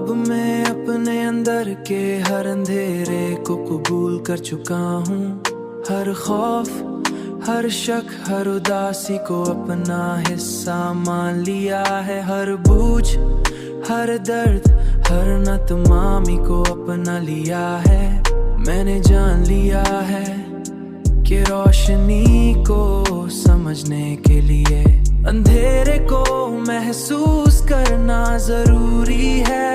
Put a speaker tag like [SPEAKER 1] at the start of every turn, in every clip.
[SPEAKER 1] अब मैं अपने अंदर के हर अंधेरे को कबूल कर चुका हूँ। हर खौफ, हर शक, हर उदासी को अपना हिस्सा मान लिया है। हर बूझ, हर दर्द, हर नतमामी को अपना लिया है। मैंने जान लिया है कि रोशनी को समझने के लिए अंधेरे को महसूस करना जरूरी है।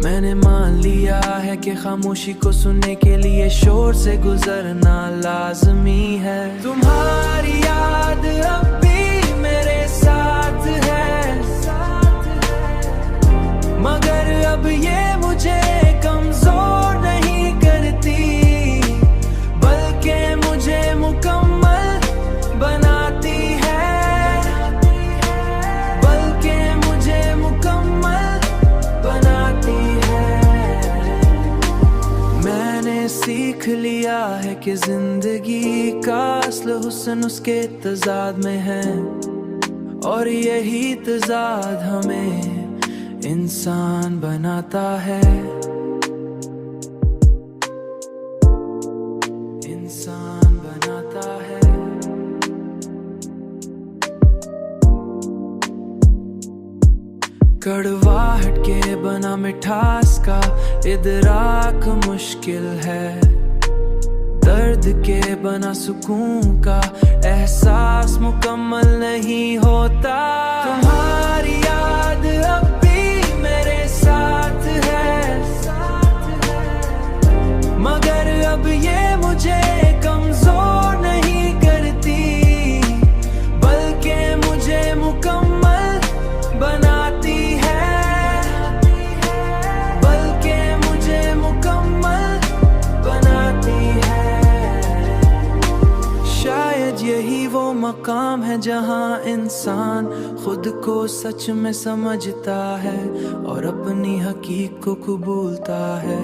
[SPEAKER 1] मैंने मान लिया है कि खामोशी को सुनने के लिए शोर से गुजरना लाजमी है। तुम्हारी याद अब भी मेरे साथ है, मगर अब ये मुझे कमजोर नहीं करती, बल्कि मुझे मुकम्मल बनाती है, बल्कि मुझे मुकम्मल बनाती है। मैंने सीख लिया है कि जिंदगी का असल हुस्न उसके तज़ाद में है, और यही तज़ाद हमें इंसान बनाता है। इंसान बनाता है। कड़वाहट के बना मिठास का इदराक मुश्किल है, दर्द के बना सुकून का एहसास मुकम्मल नहीं होता। तुम्हारी याद अब भी मेरे साथ है, मगर अब ये मुझे कमजोर नहीं करती, बल्कि मुझे मुकम्मल बनाती है, बल्कि मुझे मुकम्मल बनाती है। शायद यही वो मकाम है जहाँ इंसान खुद को सच में समझता है और अपनी हकीकत को कबूलता है।